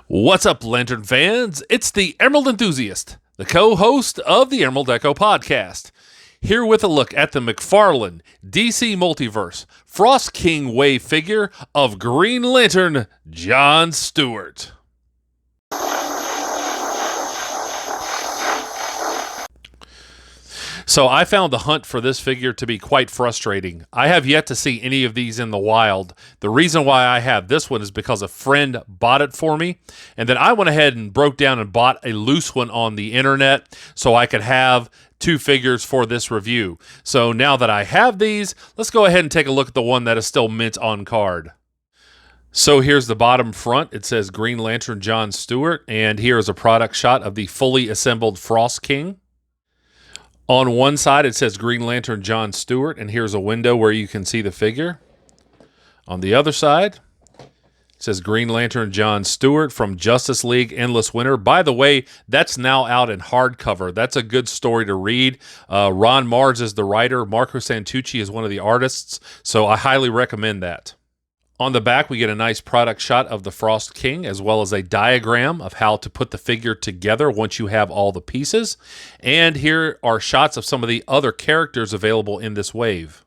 What's up, Lantern fans? It's the Emerald Enthusiast, the co-host of the Emerald Echo podcast, here with a look at the Mcfarlane.DC Multiverse Frost King wave figure of Green Lantern John Stewart. So I found the hunt for this figure to be quite frustrating. I have yet to see any of these in the wild. The reason why I have this one is because a friend bought it for me, and then I went ahead and broke down and bought a loose one on the internet so I could have two figures for this review. So now that I have these, let's go ahead and take a look at the one that is still mint on card. So here's the bottom front. It says Green Lantern John Stewart, and here is a product shot of the fully assembled Frost King. On one side, it says Green Lantern John Stewart, and here's a window where you can see the figure. On the other side, it says Green Lantern John Stewart from Justice League Endless Winter. By the way, that's now out in hardcover. That's a good story to read. Ron Mars is the writer. Marco Santucci is one of the artists, so I highly recommend that. On the back, we get a nice product shot of the Frost King, as well as a diagram of how to put the figure together once you have all the pieces. And here are shots of some of the other characters available in this wave.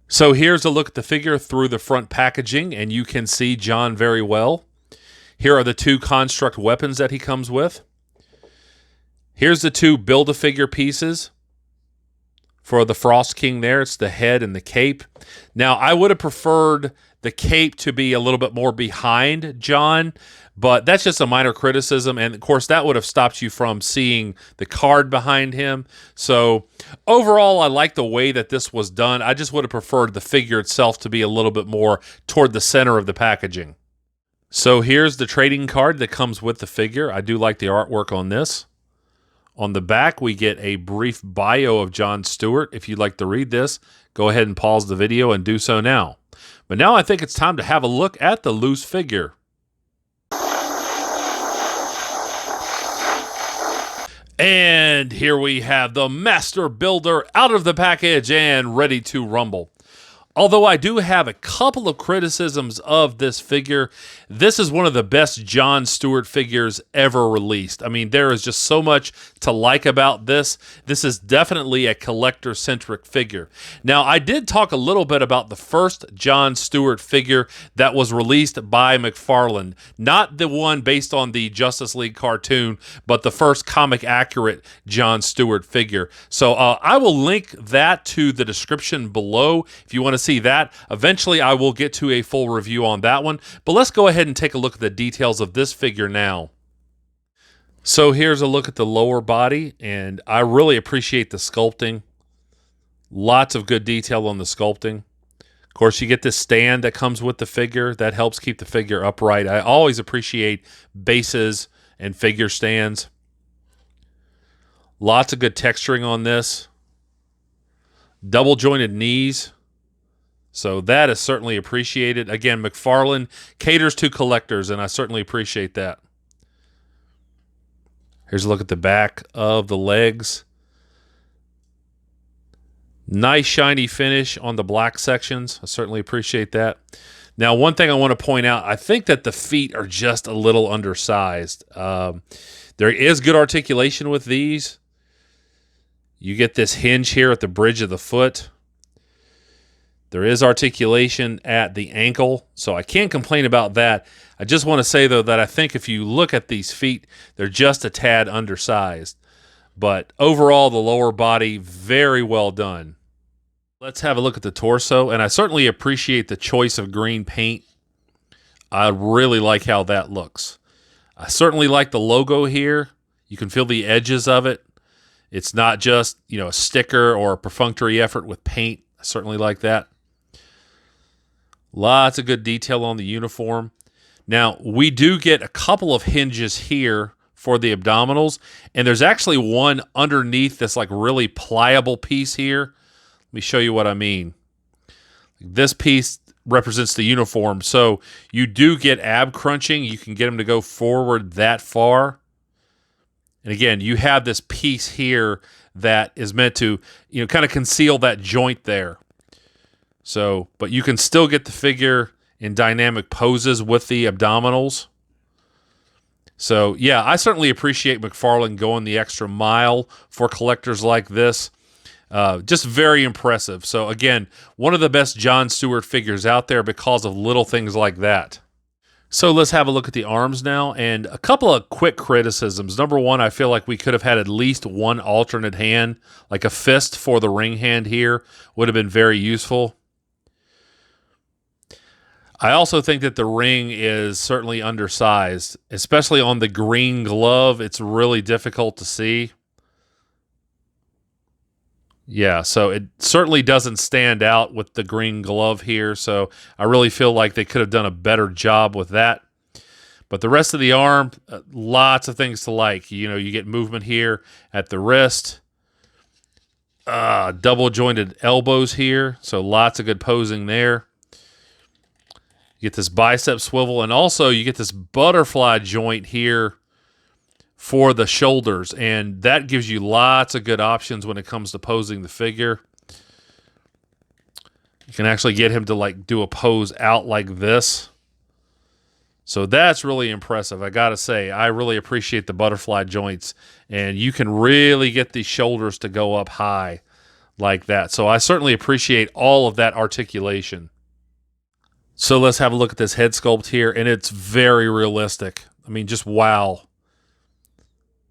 So here's a look at the figure through the front packaging, and you can see John very well. Here are the two construct weapons that he comes with. Here's the two Build-A-Figure pieces for the Frost King there. It's the head and the cape. Now, I would have preferred the cape to be a little bit more behind John, but that's just a minor criticism, and of course that would have stopped you from seeing the card behind him. So overall, I like the way that this was done. I just would have preferred the figure itself to be a little bit more toward the center of the packaging. So here's the trading card that comes with the figure. I do like the artwork on this. On the back, we get a brief bio of John Stewart. If you'd like to read this, go ahead and pause the video and do so now. But now I think it's time to have a look at the loose figure. And here we have the Master Builder out of the package and ready to rumble. Although I do have a couple of criticisms of this figure, this is one of the best John Stewart figures ever released. I mean, there is just so much to like about this. This is definitely a collector-centric figure. Now, I did talk a little bit about the first John Stewart figure that was released by Mcfarlane. Not the one based on the Justice League cartoon, but the first comic-accurate John Stewart figure. So I will link that to the description below if you want to see that. Eventually, I will get to a full review on that one, but let's go ahead and take a look at the details of this figure now. So here's a look at the lower body, and I really appreciate the sculpting. Lots of good detail on the sculpting. Of course, you get this stand that comes with the figure. That helps keep the figure upright. I always appreciate bases and figure stands. Lots of good texturing on this. Double jointed knees. So that is certainly appreciated. Again, Mcfarlane caters to collectors, and I certainly appreciate that. Here's a look at the back of the legs. Nice shiny finish on the black sections. I certainly appreciate that. Now, one thing I want to point out, I think that the feet are just a little undersized. There is good articulation with these. You get this hinge here at the bridge of the foot. There is articulation at the ankle, so I can't complain about that. I just want to say, though, that I think if you look at these feet, they're just a tad undersized. But overall, the lower body, very well done. Let's have a look at the torso, and I certainly appreciate the choice of green paint. I really like how that looks. I certainly like the logo here. You can feel the edges of it. It's not just, a sticker or a perfunctory effort with paint. I certainly like that. Lots of good detail on the uniform. Now, we do get a couple of hinges here for the abdominals, and there's actually one underneath this really pliable piece here. Let me show you what I mean. This piece represents the uniform, so you do get ab crunching. You can get them to go forward that far. And again, you have this piece here that is meant to, kind of conceal that joint there. So, but you can still get the figure in dynamic poses with the abdominals. So, yeah, I certainly appreciate McFarlane going the extra mile for collectors like this. Just very impressive. So, again, one of the best John Stewart figures out there because of little things like that. So let's have a look at the arms now, and a couple of quick criticisms. Number one, I feel like we could have had at least one alternate hand, like a fist for the ring hand here would have been very useful. I also think that the ring is certainly undersized, especially on the green glove. It's really difficult to see. Yeah, so it certainly doesn't stand out with the green glove here, so I really feel like they could have done a better job with that. But the rest of the arm, lots of things to like. You know, you get movement here at the wrist, double jointed elbows here, so lots of good posing there. You get this bicep swivel, and also you get this butterfly joint here for the shoulders, and that gives you lots of good options when it comes to posing the figure. You can actually get him to like do a pose out like this. So that's really impressive. I gotta say, I really appreciate the butterfly joints, and you can really get the shoulders to go up high like that. So I certainly appreciate all of that articulation. So let's have a look at this head sculpt here, and it's very realistic. I mean, just wow.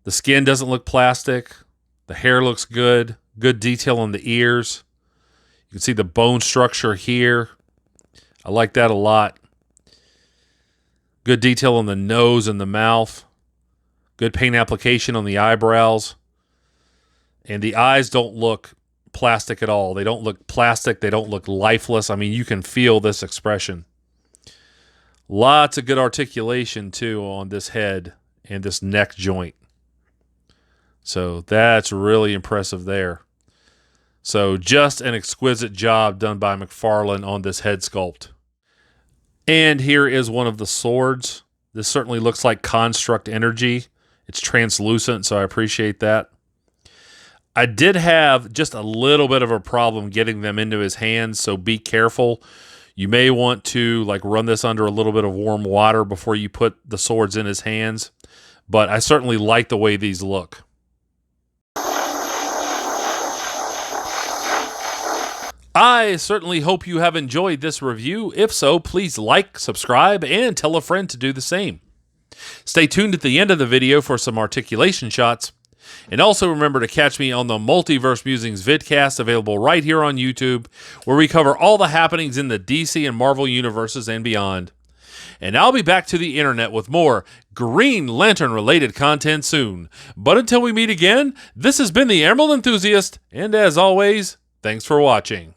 The skin doesn't look plastic. The hair looks good. Good detail on the ears. You can see the bone structure here. I like that a lot. Good detail on the nose and the mouth. Good paint application on the eyebrows. And the eyes don't look plastic at all. They don't look plastic. They don't look lifeless. I mean, you can feel this expression. Lots of good articulation, too, on this head and this neck joint. So that's really impressive there. So just an exquisite job done by McFarlane on this head sculpt. And here is one of the swords. This certainly looks like construct energy. It's translucent, so I appreciate that. I did have just a little bit of a problem getting them into his hands, so be careful. You may want to like run this under a little bit of warm water before you put the swords in his hands. But I certainly like the way these look. I certainly hope you have enjoyed this review. If so, please like, subscribe, and tell a friend to do the same. Stay tuned at the end of the video for some articulation shots. And also remember to catch me on the Multiverse Musings vidcast available right here on YouTube, where we cover all the happenings in the DC and Marvel universes and beyond. And I'll be back to the internet with more Green Lantern related content soon. But until we meet again, this has been the Emerald Enthusiast, and as always, thanks for watching.